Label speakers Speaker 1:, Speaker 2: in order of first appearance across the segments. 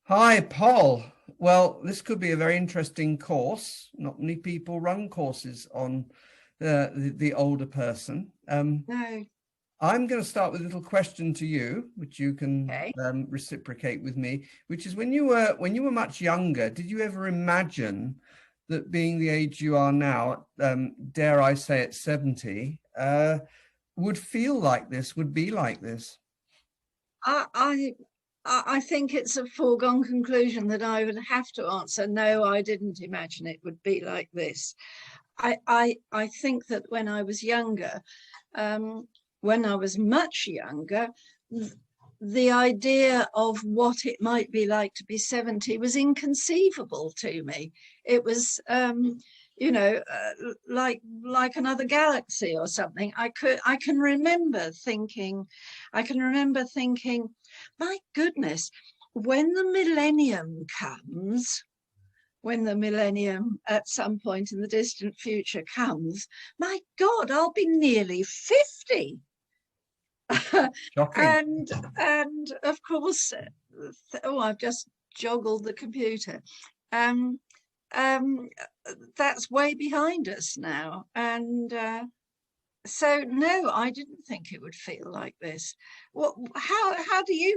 Speaker 1: Hi, Paul. Well, this could be a very interesting course. Not many people run courses on the older person.
Speaker 2: No.
Speaker 1: I'm going to start with a little question to you, which you can
Speaker 2: Okay.
Speaker 1: reciprocate with me, which is when you were much younger, did you ever imagine that being the age you are now, dare I say at 70, would feel like this, would be like this?
Speaker 2: I, I I think it's a foregone conclusion that I would have to answer no, I didn't imagine it would be like this. I think that when I was younger, um, when I was much younger, the idea of what it might be like to be 70 was inconceivable to me. It was like another galaxy or something. I can remember thinking, my goodness, when the millennium comes, when the millennium at some point in the distant future comes, my God, I'll be nearly 50.
Speaker 1: Shocking.
Speaker 2: and and of course, I've just joggled the computer. Um, um, that's way behind us now, and so no, I didn't think it would feel like this. What? How do you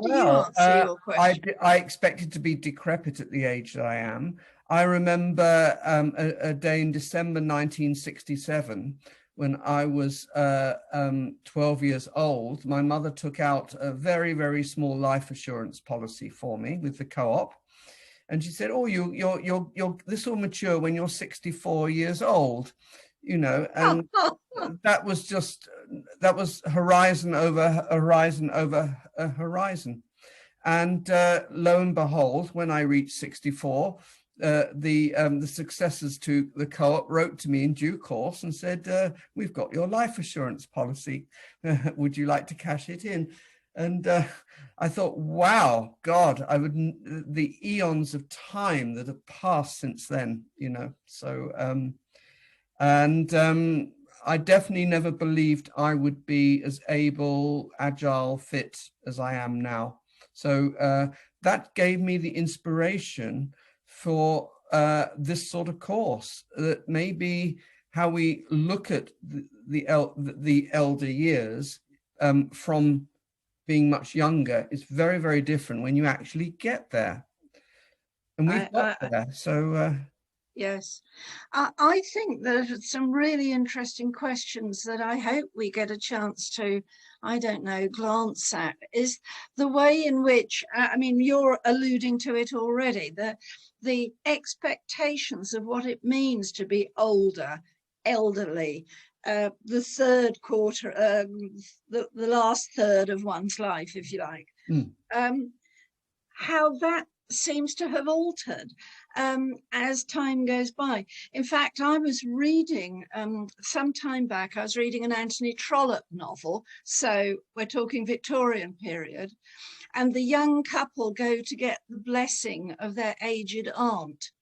Speaker 1: Well,
Speaker 2: answer your
Speaker 1: I,
Speaker 2: question?
Speaker 1: I expected to be decrepit at the age that I am. I remember a day in December 1967 when I was 12 years old. My mother took out a very, very small life assurance policy for me with the co-op. And she said, "Oh, this will mature when you're 64 years old, and that was horizon over horizon over a horizon. And lo and behold, when I reached 64, the successors to the co-op wrote to me in due course and said, "We've got your life assurance policy. Would you like to cash it in?" And I thought, wow, God, the eons of time that have passed since then, So, and I definitely never believed I would be as able, agile, fit as I am now. So that gave me the inspiration for this sort of course, that maybe how we look at the elder years from being much younger is very, very different when you actually get there. And we've got
Speaker 2: I
Speaker 1: there. So
Speaker 2: Yes, I think there are some really interesting questions that I hope we get a chance to, I don't know, glance at. Is the way in which, I mean, you're alluding to it already, the expectations of what it means to be older, elderly, the third quarter, the last third of one's life, if you like.
Speaker 1: mm,
Speaker 2: Um, how that seems to have altered as time goes by. In fact, I was reading some time back, I was reading an Anthony Trollope novel. So we're talking Victorian period. And the young couple go to get the blessing of their aged aunt.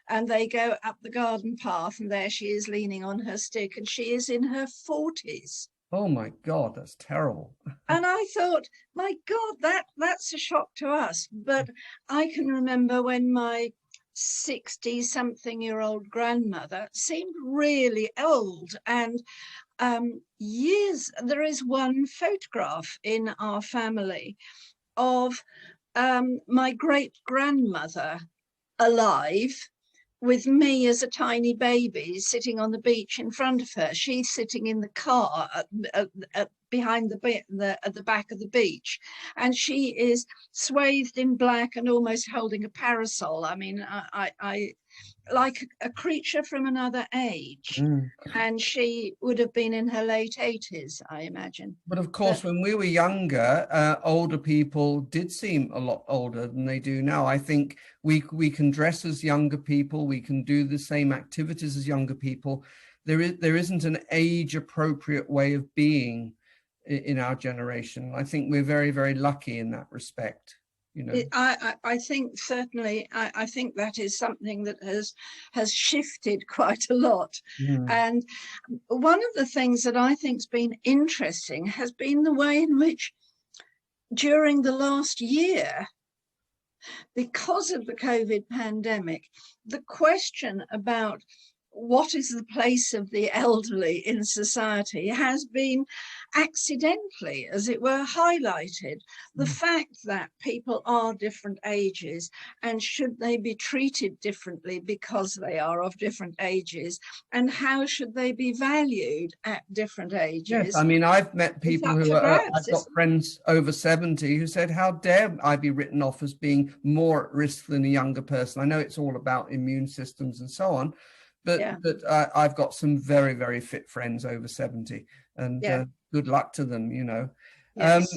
Speaker 2: And they go up the garden path, and there she is leaning on her stick, and she is in her 40s.
Speaker 1: oh my God, that's terrible.
Speaker 2: And I thought, my God, that's a shock to us. But I can remember when my 60-something-year-old grandmother seemed really old. And there is one photograph in our family of my great grandmother alive, with me as a tiny baby sitting on the beach in front of her. She's sitting in the car behind at the back of the beach, and she is swathed in black and almost holding a parasol. I mean, I like a creature from another age.
Speaker 1: Mm.
Speaker 2: And she would have been in her late 80s, I imagine.
Speaker 1: But of
Speaker 2: But
Speaker 1: course, when we were younger, older people did seem a lot older than they do now. I think we can dress as younger people. We can do the same activities as younger people. There isn't an age appropriate way of being in our generation. I think we're very, very lucky in that respect.
Speaker 2: I think certainly I think that is something that has shifted quite a lot.
Speaker 1: Mm.
Speaker 2: And one of the things that I think's been interesting has been the way in which during the last year because of the COVID pandemic, the question about what is the place of the elderly in society has been accidentally, as it were, highlighted. The fact that people are different ages, and should they be treated differently because they are of different ages, and how should they be valued at different ages?
Speaker 1: Yes, I mean, I've met people who are, I've got friends over 70 who said, how dare I be written off as being more at risk than a younger person? I know it's all about immune systems and so on, but I've got some very, very fit friends over 70, and good luck to them, you know.
Speaker 2: Yes.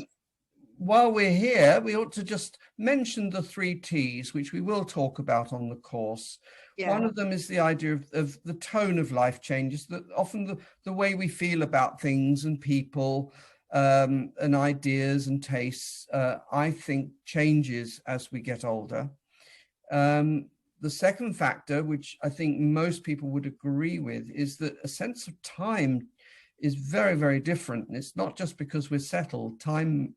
Speaker 1: While we're here, we ought to just mention the 3 T's, which we will talk about on the course. Yeah. One of them is the idea of the tone of life changes, that often the way we feel about things and people and ideas and tastes, I think changes as we get older. The second factor, which I think most people would agree with, is that a sense of time is very, very different. And it's not just because we're settled. Time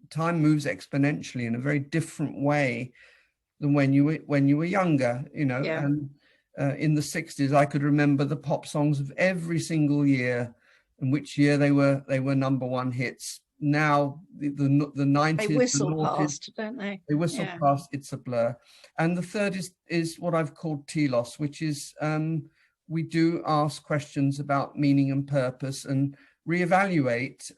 Speaker 1: moves exponentially in a very different way than when you were younger, you know. Yeah. And in the 60s, I could remember the pop songs of every single year and which year they were #1 hits. Now the 90s,
Speaker 2: they whistle past, don't they?
Speaker 1: They whistle past. It's a blur. And the third is what I've called telos, which is we do ask questions about meaning and purpose and reevaluate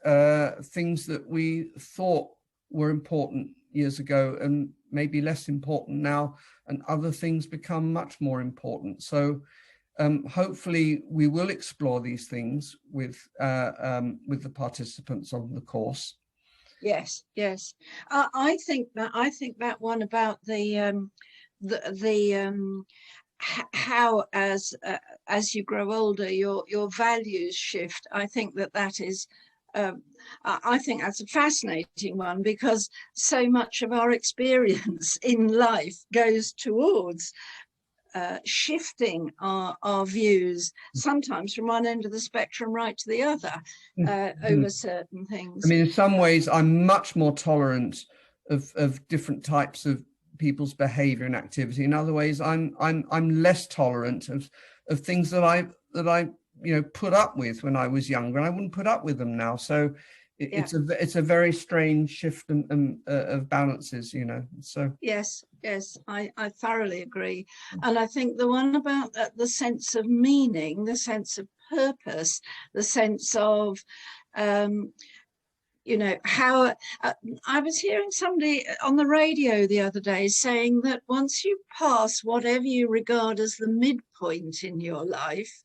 Speaker 1: things that we thought were important years ago and maybe less important now, and other things become much more important. So hopefully we will explore these things with the participants on the course.
Speaker 2: Yes, yes. I think that one about how as you grow older your values shift. I think that is I think that's a fascinating one, because so much of our experience in life goes towards shifting our views, sometimes from one end of the spectrum right to the other, over certain things.
Speaker 1: I mean, in some ways, I'm much more tolerant of different types of people's behavior and activity. In other ways, I'm less tolerant of things that I you know put up with when I was younger, and I wouldn't put up with them now. So it's a very strange shift of balances, you know. So
Speaker 2: yes, I thoroughly agree. And I think the one about the sense of meaning, the sense of purpose, the sense of you know, how I was hearing somebody on the radio the other day saying that once you pass whatever you regard as the midpoint in your life,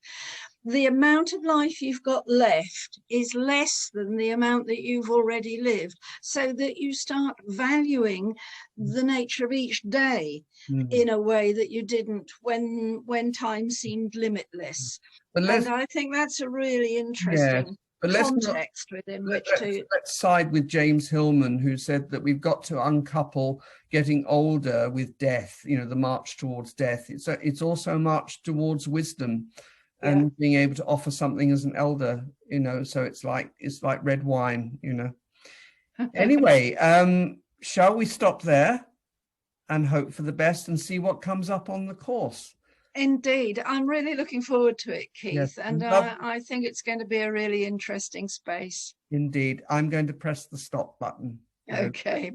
Speaker 2: the amount of life you've got left is less than the amount that you've already lived, so that you start valuing the nature of each day in a way that you didn't when time seemed limitless. And I think that's a really interesting context within which to...
Speaker 1: Let's side with James Hillman, who said that we've got to uncouple getting older with death, you know, the march towards death. It's also a march towards wisdom. And being able to offer something as an elder, you know, so it's like red wine, you know. Anyway, shall we stop there and hope for the best and see what comes up on the course?
Speaker 2: Indeed, I'm really looking forward to it, Keith. Yes, and I think it's going to be a really interesting space.
Speaker 1: Indeed. I'm going to press the stop button.
Speaker 2: Okay.